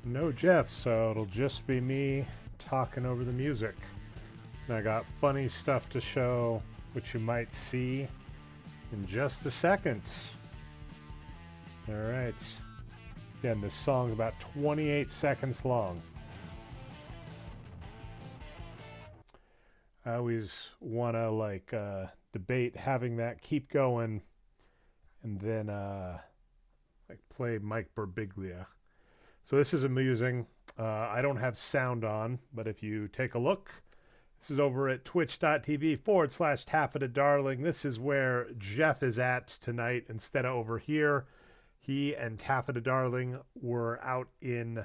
No Jeff, so it'll just be me talking over the music. And I got funny stuff to show, which you might see in just a second. All right. Again, this song's about 28 seconds long. I always want to debate having that keep going and then play Mike Birbiglia. So this is amusing. I don't have sound on, but if you take a look, this is over at twitch.tv/Taffeta Darling. This is where Jeff is at tonight instead of over here. He and Taffeta Darling are out in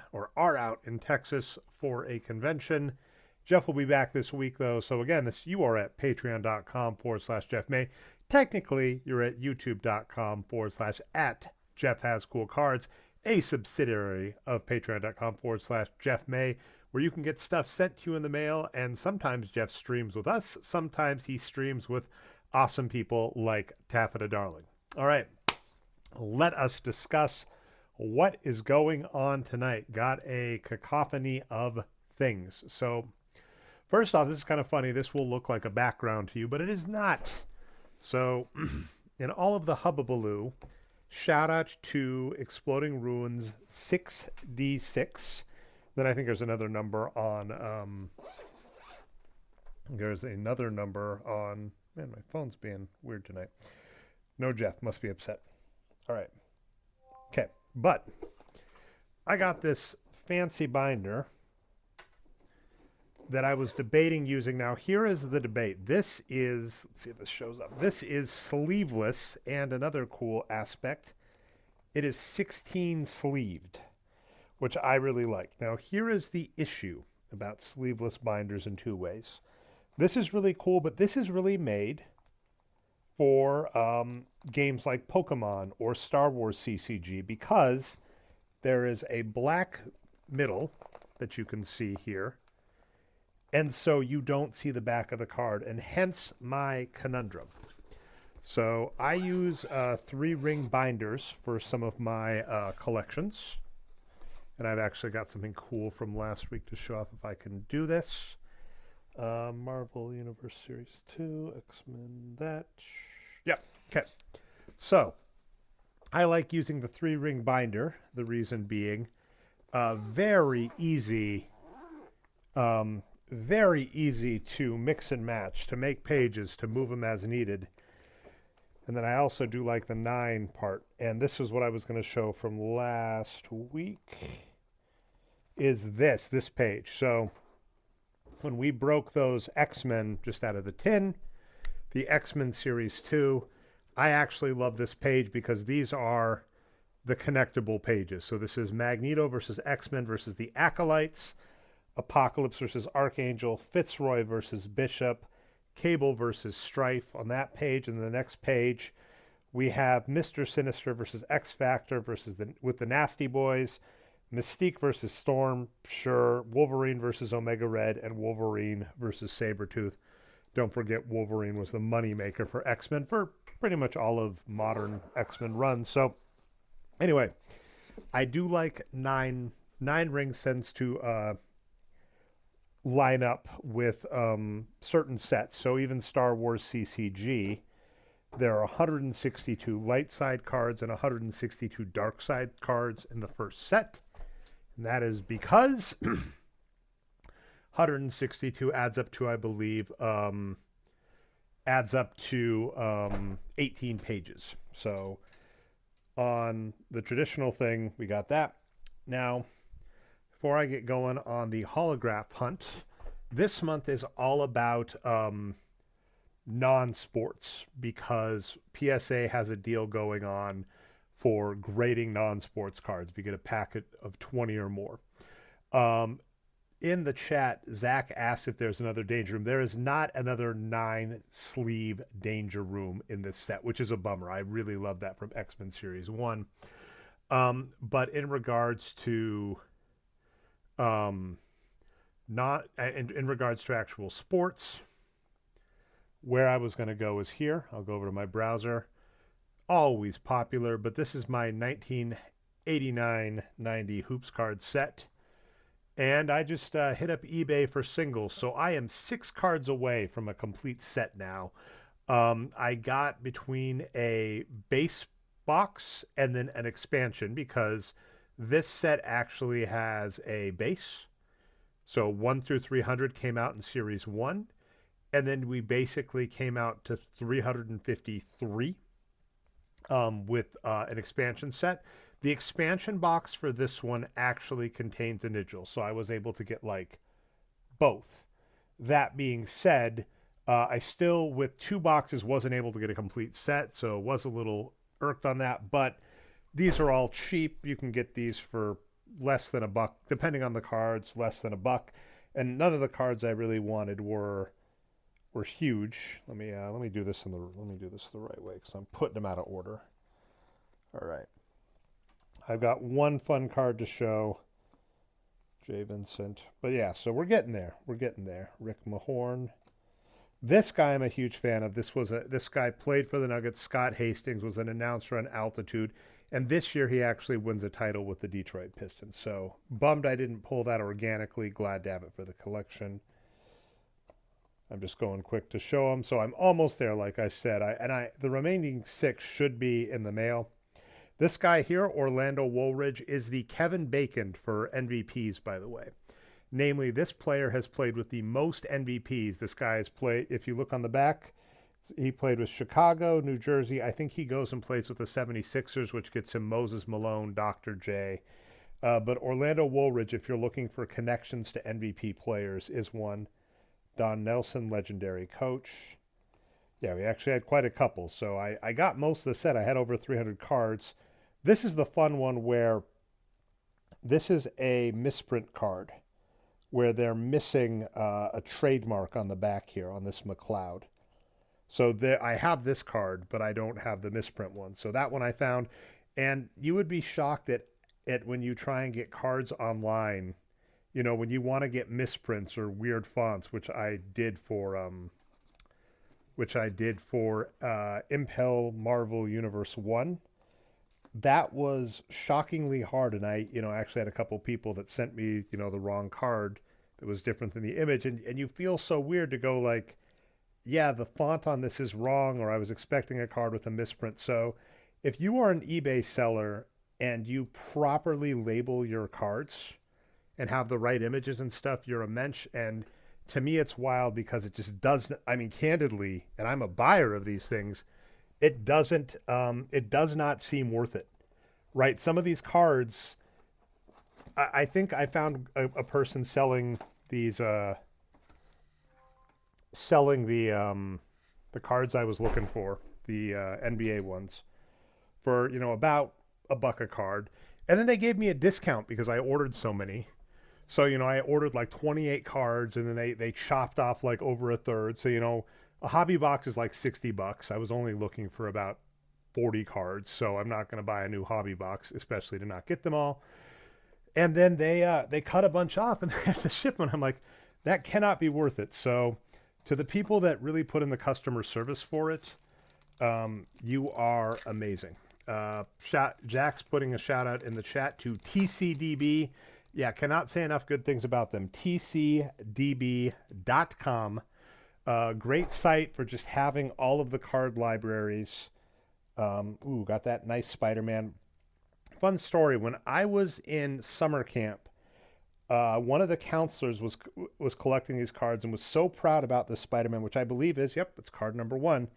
Texas for a convention. Jeff will be back this week, though. So again, you are at patreon.com/Jeff May. Technically, you're at youtube.com/@JeffHasCoolCards, a subsidiary of patreon.com/Jeff May, where you can get stuff sent to you in the mail. And sometimes Jeff streams with us. Sometimes he streams with awesome people like Taffeta Darling. All right. Let us discuss what is going on tonight. Got a cacophony of things. So first off, this is kind of funny. This will look like a background to you, but it is not. So in all of the hubbubaloo, shout out to Exploding Ruins 6D6. Then I think there's another number on, man, my phone's being weird tonight. No Jeff, must be upset. All right. Okay. But I got this fancy binder that I was debating using. Now, here is the debate. This is, let's see if this shows up. This is sleeveless, and another cool aspect, it is 16 sleeved, which I really like. Now, here is the issue about sleeveless binders in two ways. This is really cool, but this is really made for games like Pokemon or Star Wars CCG, because there is a black middle that you can see here, and so you don't see the back of the card, and hence my conundrum. So I use 3-ring binders for some of my collections, and I've actually got something cool from last week to show off if I can do this. Marvel Universe Series 2, X-Men, that. Yeah, okay. So I like using the 3-ring binder, the reason being very easy to mix and match, to make pages, to move them as needed. And then I also do like the 9 part. And this is what I was going to show from last week, is this page. So when we broke those X-Men just out of the tin, the X-Men Series 2, I actually love this page because these are the connectable pages. So this is Magneto versus X-Men versus the Acolytes, Apocalypse versus Archangel, Fitzroy versus Bishop, Cable versus Strife on that page. And the next page, we have Mr. Sinister versus X-Factor with the Nasty Boys, Mystique versus Storm, sure, Wolverine versus Omega Red, and Wolverine versus Sabretooth. Don't forget, Wolverine was the moneymaker for X-Men for pretty much all of modern X-Men runs. So anyway, I do like 9 rings tends to line up with certain sets. So even Star Wars CCG, there are 162 light side cards and 162 dark side cards in the first set. And that is because 162 adds up to, I believe, 18 pages. So on the traditional thing, we got that. Now, before I get going on the holograph hunt, this month is all about non-sports, because PSA has a deal going on for grading non-sports cards if you get a packet of 20 or more. In the chat, Zach asked if there's another Danger Room. There is not another 9-sleeve Danger Room in this set, which is a bummer. I really love that from X-Men Series 1. But in regards to in regards to actual sports, where I was going to go is here. I'll go over to my browser. always popular, but this is my 1989-90 Hoops card set. And I just hit up eBay for singles, so I am 6 cards away from a complete set now. I got between a base box and then an expansion, because this set actually has a base. So 1 through 300 came out in Series 1, and then we basically came out to 353 with an expansion set. The expansion box for this one actually contains individuals, so I was able to get like both. That being said, I still, with 2 boxes, wasn't able to get a complete set, so was a little irked on that. But these are all cheap. You can get these for less than $1, depending on the cards, less than $1. And none of the cards I really wanted were huge. Let me do this the right way, because I'm putting them out of order. All right. I've got one fun card to show. Jay Vincent. But yeah, so we're getting there. Rick Mahorn. This guy I'm a huge fan of. This guy played for the Nuggets. Scott Hastings was an announcer on Altitude. And this year he actually wins a title with the Detroit Pistons. So bummed I didn't pull that organically. Glad to have it for the collection. I'm just going quick to show them. So I'm almost there, like I said. The remaining 6 should be in the mail. This guy here, Orlando Woolridge, is the Kevin Bacon for MVPs, by the way. Namely, this player has played with the most MVPs. This guy has played, if you look on the back, he played with Chicago, New Jersey. I think he goes and plays with the 76ers, which gets him Moses Malone, Dr. J. But Orlando Woolridge, if you're looking for connections to MVP players, is one. Don Nelson, legendary coach. Yeah, we actually had quite a couple. So I got most of the set. I had over 300 cards. This is the fun one where this is a misprint card where they're missing a trademark on the back here on this McLeod. So I have this card, but I don't have the misprint one. So that one I found. And you would be shocked at when you try and get cards online, you know, when you want to get misprints or weird fonts, which I did for Impel Marvel Universe 1. That was shockingly hard, and I actually had a couple people that sent me, the wrong card that was different than the image, and you feel so weird to go like, yeah, the font on this is wrong, or I was expecting a card with a misprint. So if you are an eBay seller and you properly label your cards and have the right images and stuff, you're a mensch. And to me, it's wild because it just doesn't, candidly, and I'm a buyer of these things, it does not seem worth it, right? Some of these cards, I think I found a person selling these, selling the cards I was looking for, the NBA ones, for, about $1 a card. And then they gave me a discount because I ordered so many. So, I ordered like 28 cards, and then they chopped off like over a third. So, a hobby box is like $60. I was only looking for about 40 cards, so I'm not going to buy a new hobby box, especially to not get them all. And then they cut a bunch off and they had to ship them. I'm like, that cannot be worth it. So to the people that really put in the customer service for it, you are amazing. Jack's putting a shout out in the chat to TCDB. Yeah, cannot say enough good things about them. TCDB.com. Great site for just having all of the card libraries. Got that nice Spider-Man. Fun story. When I was in summer camp, one of the counselors was collecting these cards and was so proud about this Spider-Man, which I believe is, it's card number 1.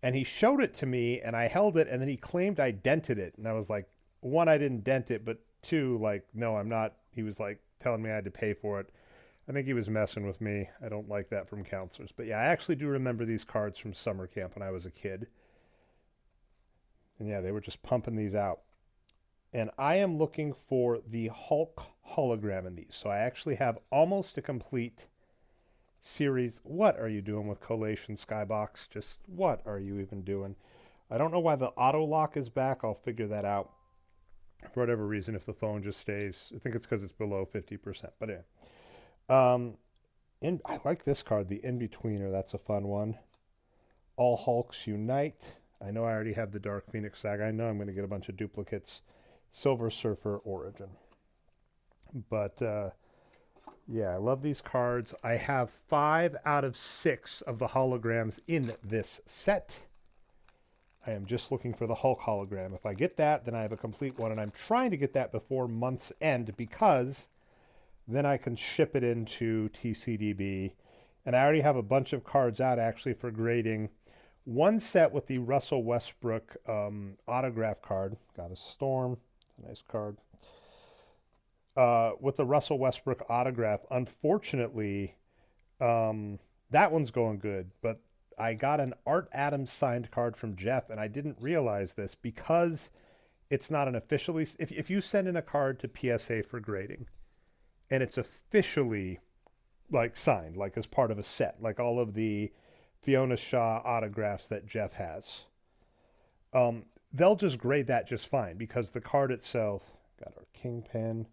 And he showed it to me, and I held it, and then he claimed I dented it. And I was like, 1, I didn't dent it, but 2, like, no, I'm not. He was like telling me I had to pay for it. I think he was messing with me. I don't like that from counselors. But yeah, I actually do remember these cards from summer camp when I was a kid. And yeah, they were just pumping these out. And I am looking for the Hulk hologram in these. So I actually have almost a complete series. What are you doing with collation, SkyBox? Just what are you even doing? I don't know why the auto lock is back. I'll figure that out. For whatever reason, if the phone just stays, I think it's because it's below 50%. But yeah. I like this card, the In-Betweener. That's a fun one. All Hulks Unite. I know I already have the Dark Phoenix Saga. I know I'm going to get a bunch of duplicates. Silver Surfer Origin. But yeah, I love these cards. I have 5 out of 6 of the holograms in this set. I am just looking for the Hulk hologram. If I get that, then I have a complete one. And I'm trying to get that before month's end because then I can ship it into TCDB. And I already have a bunch of cards out actually for grading. One set with the Russell Westbrook autograph card. Got a Storm. A nice card. With the Russell Westbrook autograph, unfortunately, that one's going good. But I got an Art Adams signed card from Jeff, and I didn't realize this because it's not an officially... If you send in a card to PSA for grading, and it's officially like signed, like as part of a set, like all of the Fiona Shaw autographs that Jeff has, they'll just grade that just fine because the card itself... Got our Kingpin.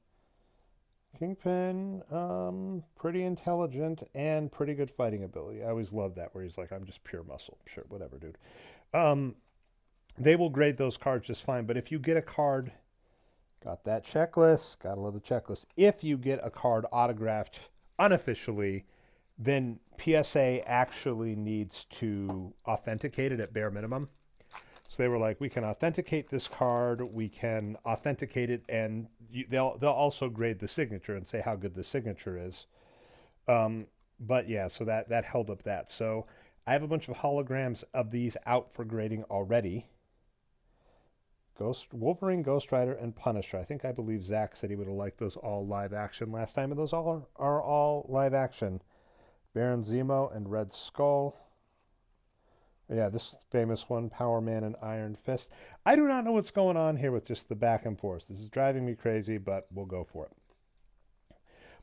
Pretty intelligent and pretty good fighting ability. I always love that where he's like, I'm just pure muscle. Sure, whatever, dude. They will grade those cards just fine. But if you get a card, got that checklist, gotta love the checklist. If you get a card autographed unofficially, then PSA actually needs to authenticate it at bare minimum. So they were like, we can authenticate this card, we can authenticate it, and they'll also grade the signature and say how good the signature is. But yeah, so that held up that. So I have a bunch of holograms of these out for grading already. Wolverine, Ghost Rider, and Punisher. I believe Zach said he would have liked those all live action last time, and those all are all live action. Baron Zemo and Red Skull. Yeah, this famous one, Power Man and Iron Fist. I do not know what's going on here with just the back and forth. This is driving me crazy, but we'll go for it.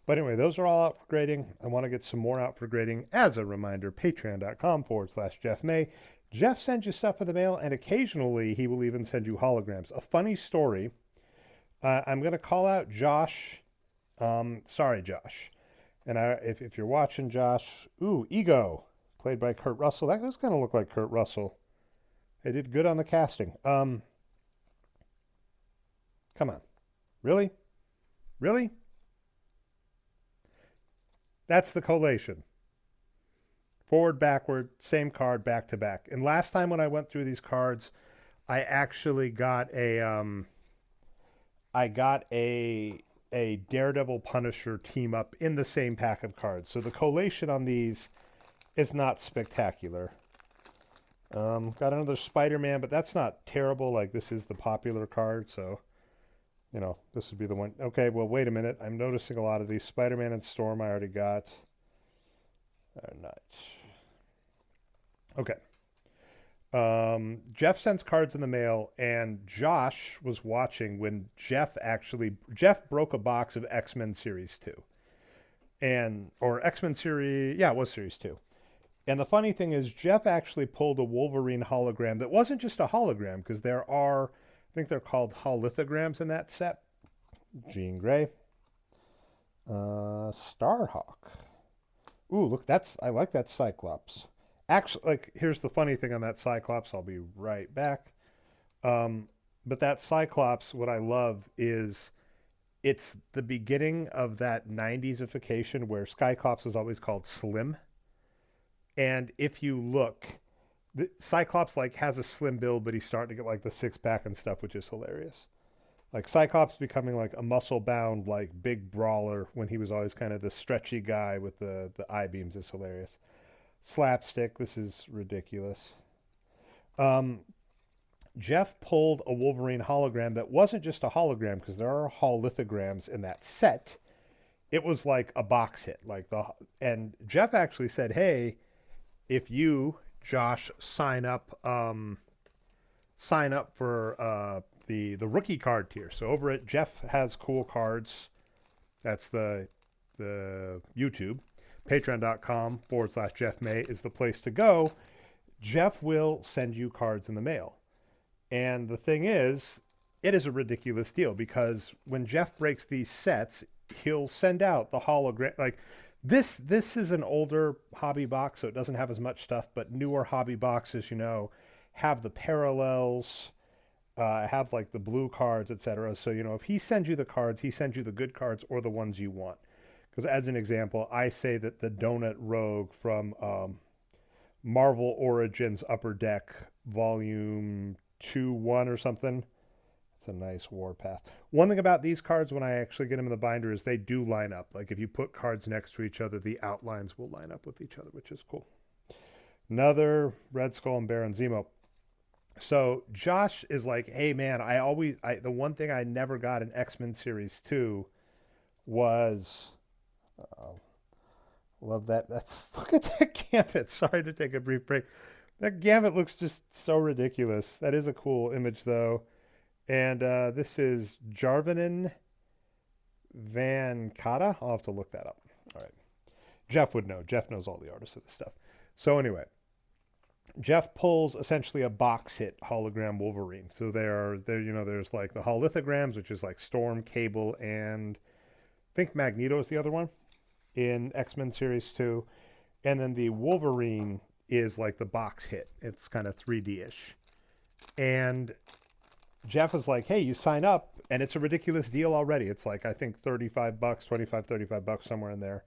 But anyway, those are all out for grading. I want to get some more out for grading. As a reminder, patreon.com/Jeff May. Jeff sends you stuff in the mail, and occasionally he will even send you holograms. A funny story. I'm going to call out Josh. Sorry, Josh. And if you're watching, Josh, Ego. Played by Kurt Russell. That does kind of look like Kurt Russell. They did good on the casting. Come on. Really? Really? That's the collation. Forward, backward, same card, back to back. And last time when I went through these cards, I actually got a Daredevil Punisher team up in the same pack of cards. So the collation on these is not spectacular. Got another Spider-Man, but that's not terrible. Like, this is the popular card, so, you know, this would be the one. Okay, well, wait a minute. I'm noticing a lot of these. Spider-Man and Storm I already got. Not. Okay. Jeff sends cards in the mail, and Josh was watching when Jeff broke a box of X-Men Series 2. Or X-Men Series, yeah, it was Series 2. And the funny thing is, Jeff actually pulled a Wolverine hologram that wasn't just a hologram, because there are, I think they're called holithograms in that set. Jean Grey. Starhawk. Ooh, look, I like that Cyclops. Actually, like, here's the funny thing on that Cyclops. I'll be right back. But that Cyclops, what I love is it's the beginning of that 90s-ification where Cyclops is always called Slim. And if you look, the Cyclops like has a slim build, but he's starting to get like the six-pack and stuff, which is hilarious. Like Cyclops becoming like a muscle-bound, like big brawler when he was always kind of the stretchy guy with the I-beams is hilarious. Slapstick, this is ridiculous. Jeff pulled a Wolverine hologram that wasn't just a hologram, because there are holithograms in that set. It was like a box hit, and Jeff actually said, "Hey, if you, Josh, sign up for the rookie card tier." So over at Jeff Has Cool Cards, that's the YouTube, patreon.com/Jeff May is the place to go. Jeff will send you cards in the mail. And the thing is, it is a ridiculous deal, because when Jeff breaks these sets, he'll send out the hologram. Like, this is an older hobby box, so it doesn't have as much stuff, but newer hobby boxes, have the parallels, have like the blue cards, etc. So, if he sends you the cards, he sends you the good cards or the ones you want. Because as an example, I say that the Donut Rogue from Marvel Origins Upper Deck Volume 2-1 or something. It's a nice Warpath. One thing about these cards when I actually get them in the binder is they do line up. Like if you put cards next to each other, the outlines will line up with each other, which is cool. Another Red Skull and Baron Zemo. So Josh is like, hey man, the one thing I never got in X-Men Series 2 was, love that. Look at that Gambit. Sorry to take a brief break. That Gambit looks just so ridiculous. That is a cool image though. And this is Jarvinen Van Kata. I'll have to look that up. All right. Jeff would know. Jeff knows all the artists of this stuff. So anyway, Jeff pulls essentially a box hit hologram Wolverine. So there's like the hololithograms, which is like Storm, Cable, and I think Magneto is the other one in X-Men Series 2. And then the Wolverine is like the box hit. It's kind of 3D-ish. And Jeff is like, hey, you sign up, and it's a ridiculous deal already. It's like, I think $35, $35 somewhere in there.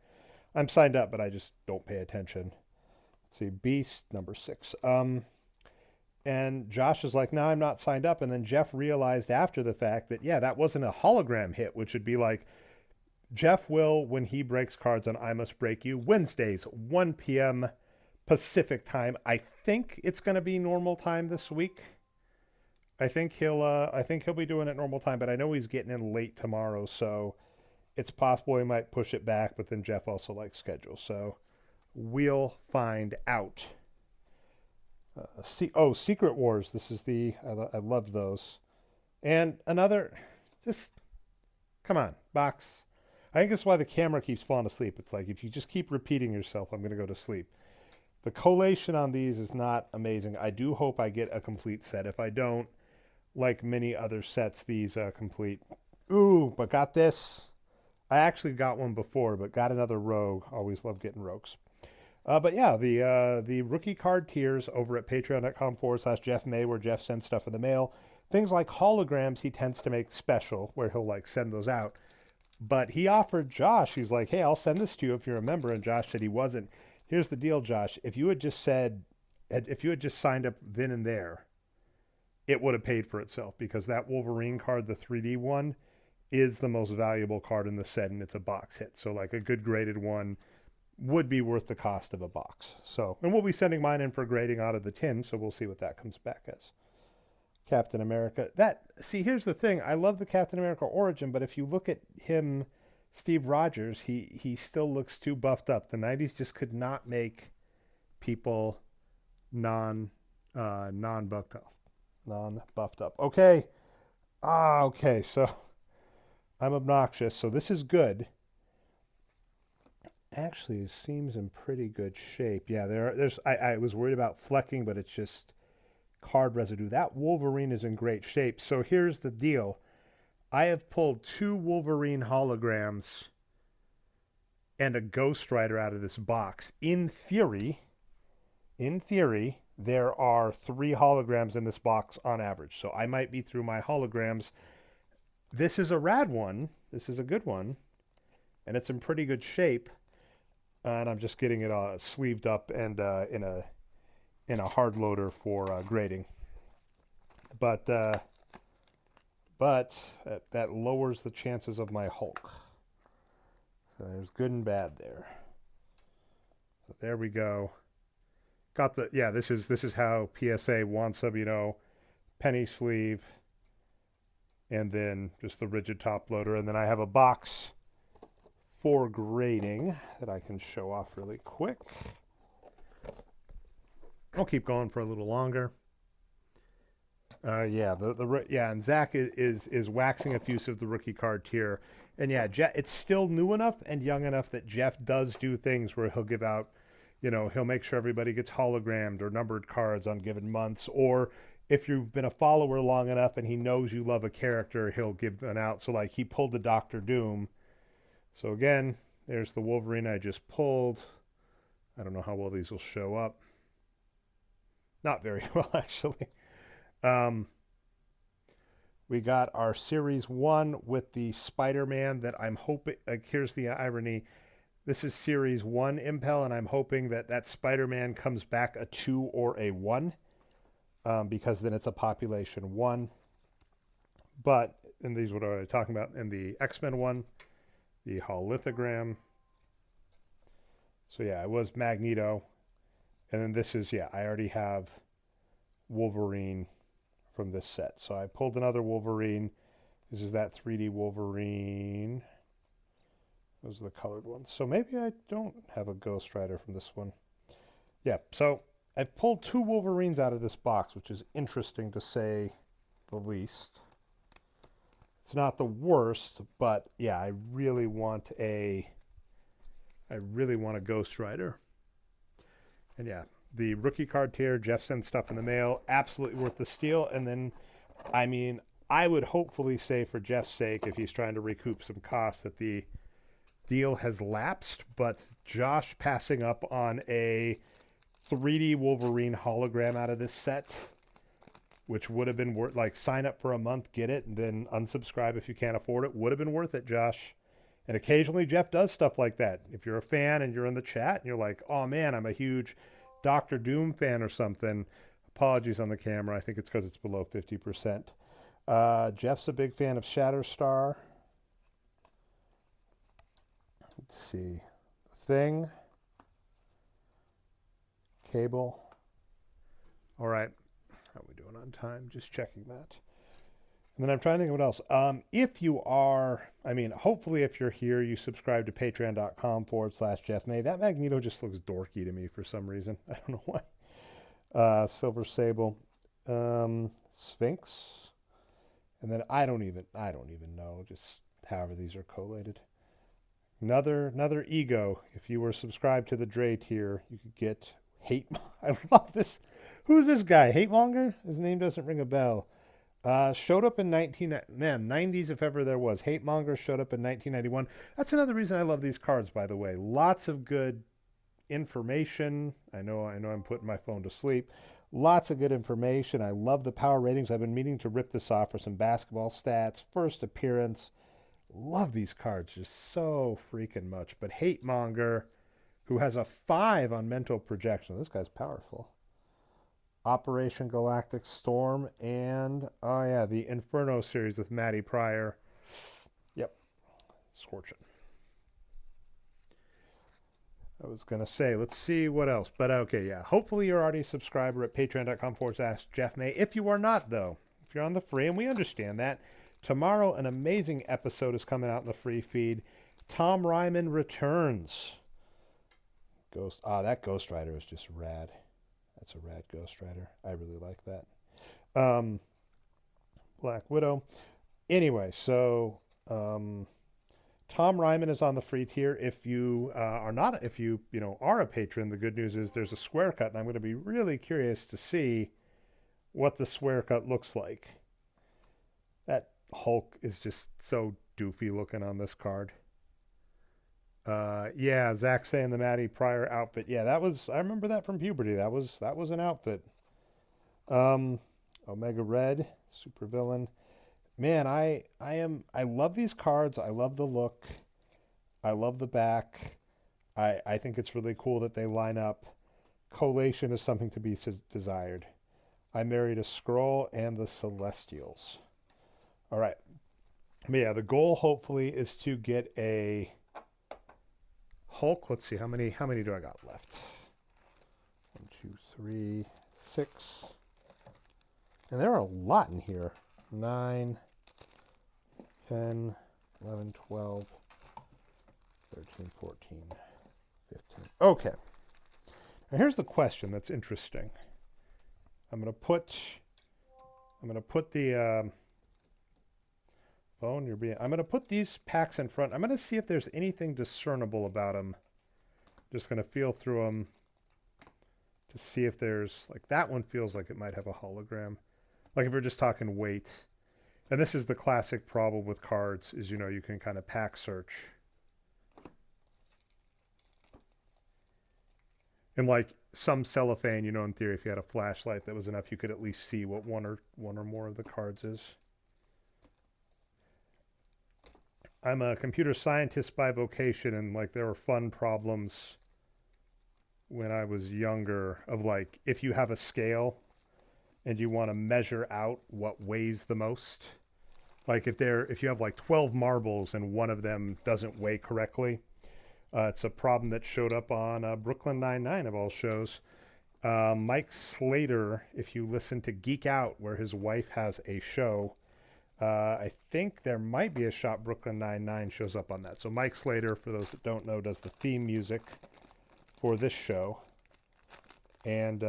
I'm signed up, but I just don't pay attention. Let's see, Beast, number 6. And Josh is like, no, I'm not signed up. And then Jeff realized after the fact that, yeah, that wasn't a hologram hit, which would be like, Jeff will, when he breaks cards on I Must Break You, Wednesdays, 1 p.m. Pacific time. I think it's going to be normal time this week. I think he'll be doing it normal time, but I know he's getting in late tomorrow, so it's possible he might push it back, but then Jeff also likes schedule, so we'll find out. Secret Wars. This is I loved those. And another, just, come on, box. I think that's why the camera keeps falling asleep. It's like, if you just keep repeating yourself, I'm going to go to sleep. The collation on these is not amazing. I do hope I get a complete set. If I don't, like many other sets, these complete. Ooh, but got this. I actually got one before, but got another Rogue. Always love getting Rogues. But yeah, the rookie card tiers over at patreon.com/Jeff May, where Jeff sends stuff in the mail. Things like holograms he tends to make special, where he'll like send those out. But he offered Josh, he's like, hey, I'll send this to you if you're a member. And Josh said he wasn't. Here's the deal, Josh. If you had just signed up then and there, it would have paid for itself, because that Wolverine card, the 3D one, is the most valuable card in the set, and it's a box hit. So like a good graded one would be worth the cost of a box. So, and we'll be sending mine in for grading out of the tin, so we'll see what that comes back as. Captain America. Here's the thing. I love the Captain America origin, but if you look at him, Steve Rogers, he still looks too buffed up. The 90s just could not make people non-buffed up. Okay. Okay, so I'm obnoxious. So this is good. Actually, it seems in pretty good shape. Yeah, I was worried about flecking, but it's just card residue. That Wolverine is in great shape. So here's the deal. I have pulled 2 Wolverine holograms and a Ghost Rider out of this box. In theory, there are 3 holograms in this box on average. So I might be through my holograms. This is a rad one. This is a good one. And it's in pretty good shape. And I'm just getting it sleeved up and in a hard loader for grading. But that lowers the chances of my Hulk. So there's good and bad there. So there we go. This is how PSA wants them, penny sleeve, and then just the rigid top loader. And then I have a box for grading that I can show off really quick. I'll keep going for a little longer. And Zach is waxing effusive of the rookie card tier. And yeah, it's still new enough and young enough that Jeff does do things where he'll give out, he'll make sure everybody gets hologrammed or numbered cards on given months. Or if you've been a follower long enough and he knows you love a character, he'll give one out. So like he pulled the Doctor Doom. So again, there's the Wolverine I just pulled. I don't know how well these will show up. Not very well, actually. Um, we got our Series 1 with the Spider-Man that I'm hoping, like, here's the irony. This is Series 1 Impel, and I'm hoping that that Spider-Man comes back a 2 or a 1, because then it's a population 1. But, and these what I was talking about, in the X-Men one, the Hologram. So yeah, it was Magneto. And then this is, yeah, I already have Wolverine from this set. So I pulled another Wolverine. This is that 3D Wolverine. Those are the colored ones. So maybe I don't have a Ghost Rider from this one. Yeah, so I pulled 2 Wolverines out of this box, which is interesting to say the least. It's not the worst, but yeah, I really want a Ghost Rider. And yeah, the rookie card tier, Jeff sent stuff in the mail, absolutely worth the steal. And then, I mean, I would hopefully say for Jeff's sake, if he's trying to recoup some costs, that the deal has lapsed, but Josh passing up on a 3D Wolverine hologram out of this set, which would have been worth, like, sign up for a month, get it, and then unsubscribe if you can't afford it, would have been worth it, Josh. And occasionally Jeff does stuff like that. If you're a fan and you're in the chat and you're like, oh man, I'm a huge Doctor Doom fan or something, apologies on the camera. I think it's because it's below 50%. Jeff's a big fan of Shatterstar. Let's see. Thing. Cable. All right. How are we doing on time? Just checking that. And then I'm trying to think of what else. If you are, I mean, hopefully if you're here, you subscribe to patreon.com/Jeff May. That Magneto just looks dorky to me for some reason. I don't know why. Silver Sable. Sphinx. And then I don't even know, just however these are collated. Another Ego. If you were subscribed to the Dre'K tier, you could get Hate. I love this. Who's this guy? Hate Monger? His name doesn't ring a bell. Showed up in 90s if ever there was. Hate Monger showed up in 1991. That's another reason I love these cards, by the way. Lots of good information. I know I'm putting my phone to sleep. Lots of good information. I love the power ratings. I've been meaning to rip this off for some basketball stats. First appearance. Love these cards just so freaking much. But Hate Monger, who has a 5 on mental projection. This guy's powerful. Operation Galactic Storm, and, oh yeah, the Inferno series with Matty Pryor. Yep. Scorching. I was going to say, let's see what else. But okay, yeah. Hopefully you're already a subscriber at patreon.com/Jeff May. If you are not, though, if you're on the free, and we understand that, tomorrow an amazing episode is coming out in the free feed. Tom Ryman returns. That Ghost Rider is just rad. That's a rad Ghost Rider. I really like that. Black Widow. Anyway, so Tom Ryman is on the free tier. If you are not, if you are a patron, the good news is there's a square cut, and I'm going to be really curious to see what the square cut looks like. That Hulk is just so doofy looking on this card. Yeah, Zach saying the Matty Pryor outfit. Yeah, I remember that from puberty. That was an outfit. Omega Red, super villain. Man, I love these cards. I love the look. I love the back. I think it's really cool that they line up. Collation is something to be desired. I married a Skrull and the Celestials. All right. But yeah, the goal hopefully is to get a Hulk. Let's see, how many do I got left? 1, 2, 3, 6. And there are a lot in here. 9, 10, 11, 12, 13, 14, 15. Okay. Now here's the question that's interesting. I'm going to put the phone. I'm going to put these packs in front. I'm going to see if there's anything discernible about them. Just going to feel through them to see if there's, like, that one feels like it might have a hologram. Like if we're just talking weight. And this is the classic problem with cards is, you can kind of pack search. And like some cellophane, you know, in theory, if you had a flashlight that was enough, you could at least see what one or more of the cards is. I'm a computer scientist by vocation, and like there were fun problems when I was younger of like if you have a scale and you want to measure out what weighs the most. Like if you have like 12 marbles and one of them doesn't weigh correctly, it's a problem that showed up on Brooklyn Nine-Nine of all shows. Mike Slater, if you listen to Geek Out, where his wife has a show, I think there might be a shot Brooklyn Nine-Nine shows up on that. So Mike Slater, for those that don't know, does the theme music for this show. And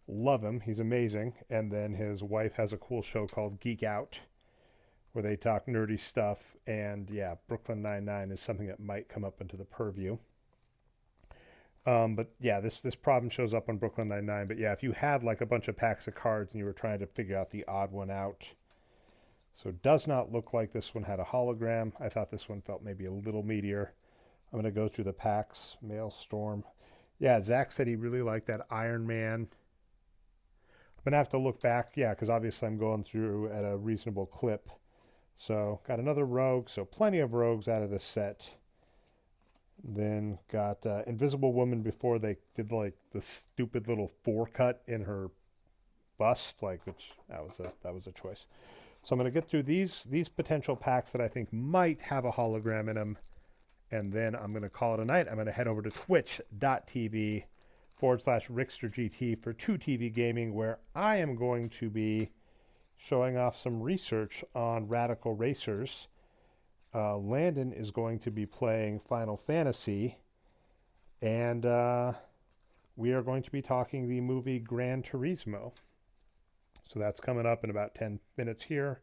love him. He's amazing. And then his wife has a cool show called Geek Out, where they talk nerdy stuff. And yeah, Brooklyn Nine-Nine is something that might come up into the purview. But yeah, this problem shows up on Brooklyn Nine-Nine. But yeah, if you had like a bunch of packs of cards and you were trying to figure out the odd one out. So it does not look like this one had a hologram. I thought this one felt maybe a little meatier. I'm going to go through the packs. Maelstrom. Yeah, Zach said he really liked that Iron Man. I'm going to have to look back. Yeah, because obviously I'm going through at a reasonable clip. So got another rogue. So plenty of rogues out of this set. Then got Invisible Woman before they did like the stupid little forecut in her bust, like which that was a choice. So I'm going to get through these potential packs that I think might have a hologram in them, and then I'm going to call it a night. I'm going to head over to twitch.tv/RicksterGT for 2TV Gaming, where I am going to be showing off some research on Radical Racers. Landon is going to be playing Final Fantasy, and we are going to be talking the movie Gran Turismo. So that's coming up in about 10 minutes here.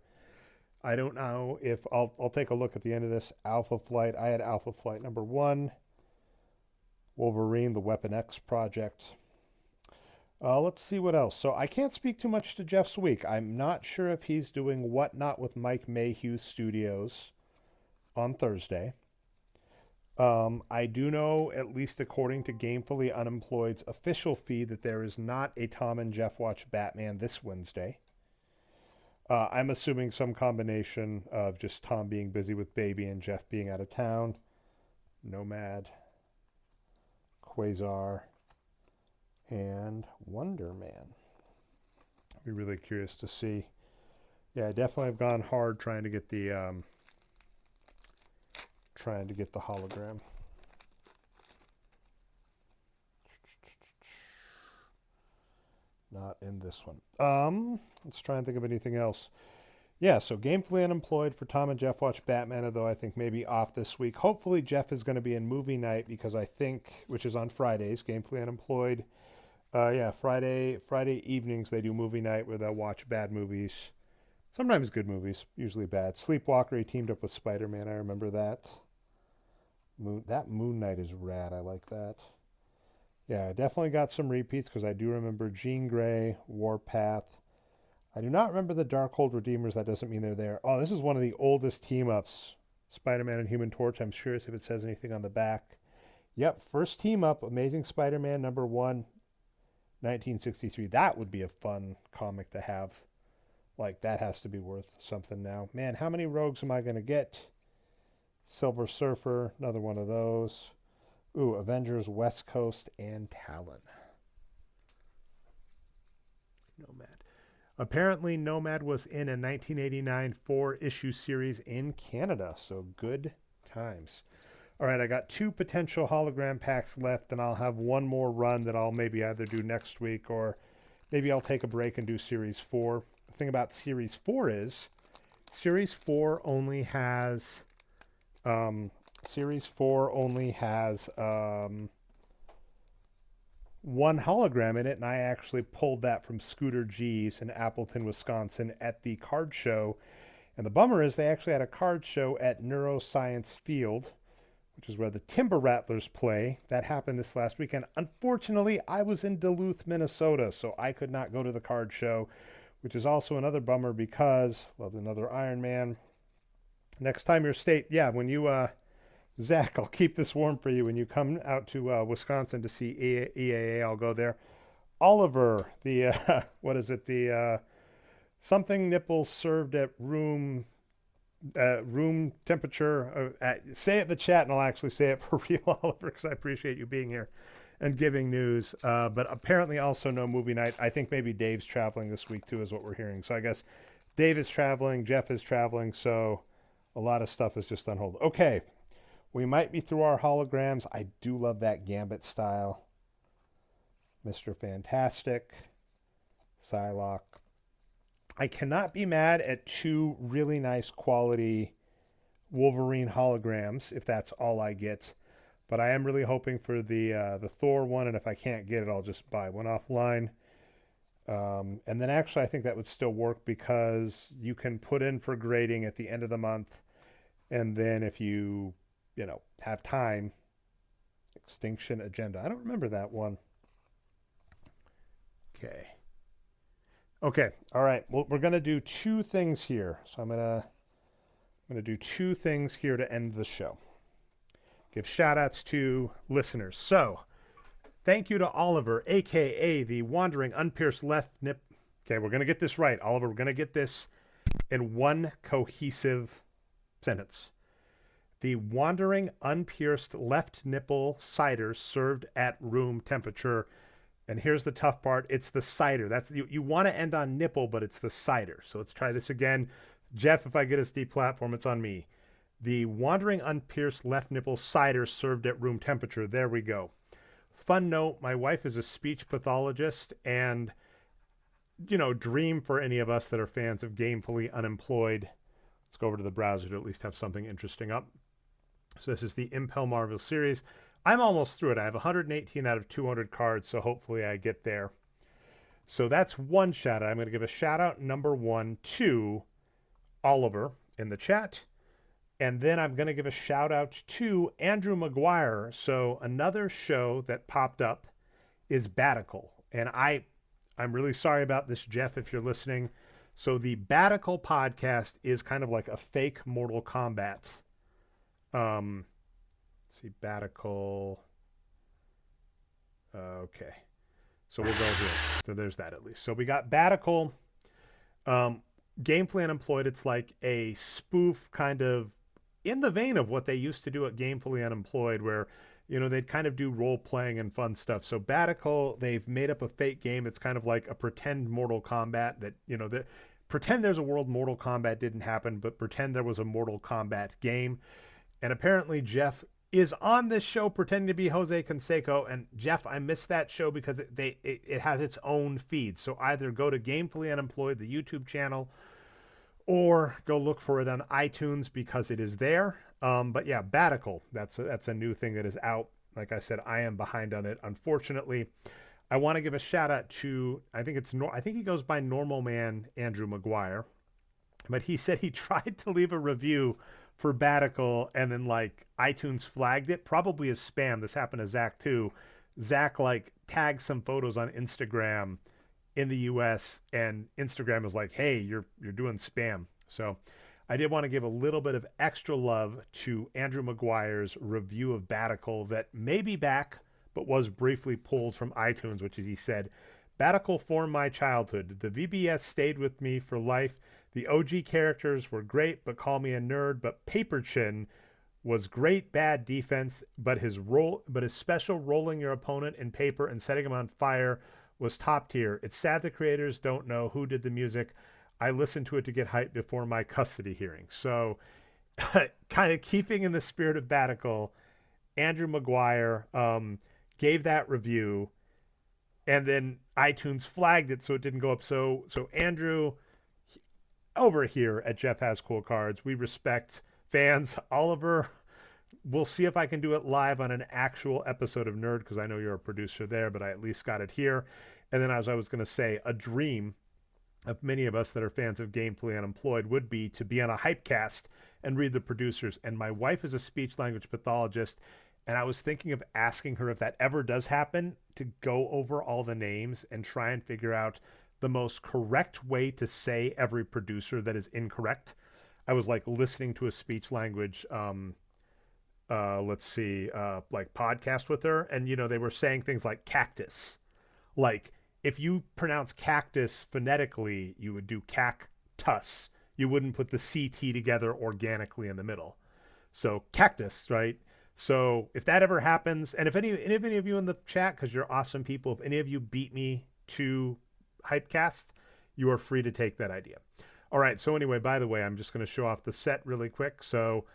I don't know if I'll take a look at the end of this. Alpha Flight. I had Alpha Flight number 1. Wolverine, the Weapon X project. Let's see what else. So I can't speak too much to Jeff's week. I'm not sure if he's doing Whatnot with Mike Mayhew Studios on Thursday. I do know, at least according to Gamefully Unemployed's official feed, that there is not a Tom and Jeff Watch Batman this Wednesday. I'm assuming some combination of just Tom being busy with baby and Jeff being out of town. Nomad, Quasar, and Wonder Man. I'd be really curious to see. Yeah, I definitely have gone hard trying to get the hologram. Not in this one. Let's try and think of anything else. Yeah, so Gamefully Unemployed for Tom and Jeff Watch Batman, although I think maybe off this week. Hopefully Jeff is going to be in movie night, because I think, which is on Fridays, Gamefully Unemployed. Friday evenings they do movie night where they'll watch bad movies. Sometimes good movies, usually bad. Sleepwalker, he teamed up with Spider-Man. I remember that. Moon Knight is rad. I like that. Yeah, I definitely got some repeats, because I do remember Jean Grey, Warpath. I do not remember the Darkhold Redeemers. That doesn't mean they're there. Oh, this is one of the oldest team-ups. Spider-Man and Human Torch. I'm curious if it says anything on the back. Yep, first team-up, Amazing Spider-Man number 1, 1963. That would be a fun comic to have. Like, that has to be worth something now. Man, how many rogues am I going to get? Silver Surfer, another one of those. Ooh, Avengers, West Coast, and Talon. Nomad. Apparently, Nomad was in a 1989 4-issue series in Canada, so good times. All right, I got 2 potential hologram packs left, and I'll have one more run that I'll maybe either do next week, or maybe I'll take a break and do Series 4. The thing about Series 4 is, Series 4 only has... one hologram in it, and I actually pulled that from Scooter G's in Appleton, Wisconsin at the card show. And the bummer is they actually had a card show at Neuroscience Field, which is where the Timber Rattlers play. That happened this last weekend. Unfortunately, I was in Duluth, Minnesota, so I could not go to the card show, which is also another bummer because, love another Iron Man. Next time you're when you Zach, I'll keep this warm for you when you come out to Wisconsin to see EAA. I'll go there. Oliver, the what is it? The something nipples served at room temperature. Say it in the chat, and I'll actually say it for real, Oliver, because I appreciate you being here and giving news. But apparently, also no movie night. I think maybe Dave's traveling this week too, is what we're hearing. So I guess Dave is traveling, Jeff is traveling, so a lot of stuff is just on hold. Okay, we might be through our holograms. I do love that Gambit style. Mr. Fantastic, Psylocke. I cannot be mad at two really nice quality Wolverine holograms if that's all I get. But I am really hoping for the Thor one, and if I can't get it, I'll just buy one offline. And then actually, I think that would still work because you can put in for grading at the end of the month, and then if you have time, Extinction Agenda. I don't remember that one. Okay. All right. Well, we're gonna do two things here. So I'm gonna do two things here to end the show. Give shout outs to listeners. So thank you to Oliver, aka the Wandering Unpierced Left Nip. Okay, we're gonna get this right, Oliver. We're gonna get this in one cohesive sentence. The Wandering Unpierced Left Nipple cider served at room temperature. And here's the tough part. It's the cider. That's you want to end on nipple, but it's the cider. So let's try this again. Jeff, if I get us deplatform, it's on me. The Wandering Unpierced Left Nipple cider served at room temperature. There we go. Fun note, my wife is a speech pathologist, and, dream for any of us that are fans of Gamefully Unemployed. Let's go over to the browser to at least have something interesting up. So this is the Impel Marvel series. I'm almost through it. I have 118 out of 200 cards, so hopefully I get there. So that's one shout out. I'm going to give a shout out number one to Oliver in the chat. And then I'm going to give a shout out to Andrew McGuire. So another show that popped up is Batical. And I'm really sorry about this, Jeff, if you're listening. So the Batical podcast is kind of like a fake Mortal Kombat. Let's see, Batical. Okay. So we'll go here. So there's that at least. So we got Batical. Gamefully Unemployed. It's like a spoof kind of in the vein of what they used to do at Gamefully Unemployed, where, they'd kind of do role playing and fun stuff. So Batical, they've made up a fake game. It's kind of like a pretend Mortal Kombat that, pretend there's a world Mortal Kombat didn't happen, but pretend there was a Mortal Kombat game. And apparently Jeff is on this show pretending to be Jose Canseco. And Jeff, I missed that show because it has its own feed. So either go to Gamefully Unemployed, the YouTube channel, or go look for it on iTunes because it is there. But yeah, Batical, that's a new thing that is out. Like I said, I am behind on it, unfortunately. I want to give a shout out to, I think he goes by Normal Man Andrew McGuire, but he said he tried to leave a review for Batical, and then iTunes flagged it, probably as spam. This happened to Zach too. Zach tagged some photos on Instagram in the US, and Instagram was like, hey, you're doing spam. So I did want to give a little bit of extra love to Andrew McGuire's review of Batical that may be back, but was briefly pulled from iTunes, which is, he said, Batical formed my childhood. The VBS stayed with me for life. The OG characters were great, but call me a nerd. But Paper Chin was great, bad defense, but his special rolling your opponent in paper and setting him on fire was top tier. It's sad the creators don't know who did the music. I listened to it to get hyped before my custody hearing. So kind of keeping in the spirit of Batical, Andrew McGuire gave that review, and then iTunes flagged it so it didn't go up. So Andrew, over here at Jeff Has Cool Cards, we respect fans. Oliver, we'll see if I can do it live on an actual episode of Nerd, because I know you're a producer there, but I at least got it here. And then, as I was going to say, a dream of many of us that are fans of Gamefully Unemployed would be to be on a Hypecast and read the producers. And my wife is a speech language pathologist, and I was thinking of asking her, if that ever does happen, to go over all the names and try and figure out the most correct way to say every producer that is incorrect. I was listening to a speech language let's see, like podcast with her, and you know they were saying things like cactus. Like if you pronounce cactus phonetically, you would do cactus. You wouldn't put the CT together organically in the middle. So cactus, right? So if that ever happens, and if any of you in the chat, because you're awesome people, if any of you beat me to Hypecast, you are free to take that idea. All right. So anyway, by the way, I'm just going to show off the set really quick. So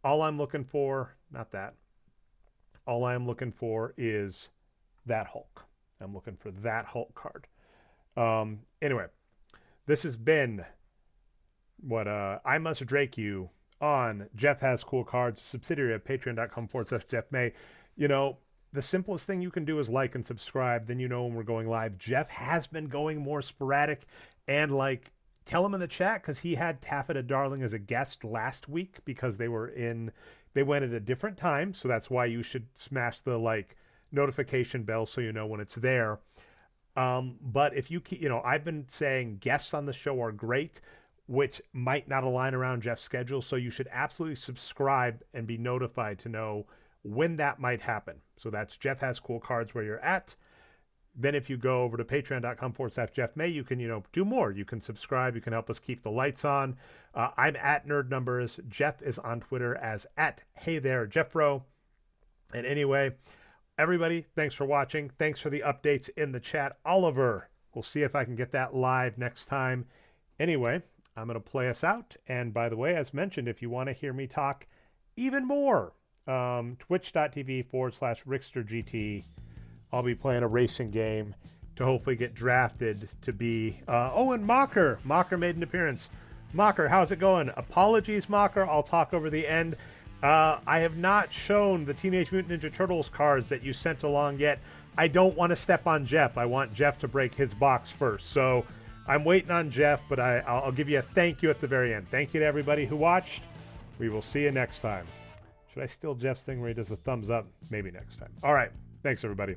all I'm looking for, not that. All I'm looking for is that Hulk. I'm looking for that Hulk card. Anyway, this has been what I Must Drake You on Jeff Has Cool Cards, subsidiary of patreon.com/Jeff May. You know, the simplest thing you can do is like and subscribe. Then you know when we're going live. Jeff has been going more sporadic, and like tell him in the chat, because he had Taffeta Darling as a guest last week because they went at a different time. So that's why you should smash the like notification bell so you know when it's there. But if you I've been saying guests on the show are great, which might not align around Jeff's schedule. So you should absolutely subscribe and be notified to know when that might happen. So that's Jeff Has Cool Cards where you're at. Then if you go over to patreon.com/Jeff May, you can, do more. You can subscribe. You can help us keep the lights on. I'm at Nerd Numbers. Jeff is on Twitter as at Hey There Jeffro. And anyway, everybody, thanks for watching. Thanks for the updates in the chat. Oliver, we'll see if I can get that live next time. Anyway, I'm going to play us out. And by the way, as mentioned, if you want to hear me talk even more, twitch.tv/RicksterGT. I'll be playing a racing game to hopefully get drafted to be... and Mocker. Mocker made an appearance. Mocker, how's it going? Apologies, Mocker. I'll talk over the end. I have not shown the Teenage Mutant Ninja Turtles cards that you sent along yet. I don't want to step on Jeff. I want Jeff to break his box first. So I'm waiting on Jeff, but I'll give you a thank you at the very end. Thank you to everybody who watched. We will see you next time. Should I steal Jeff's thing where he does a thumbs up? Maybe next time. All right. Thanks, everybody.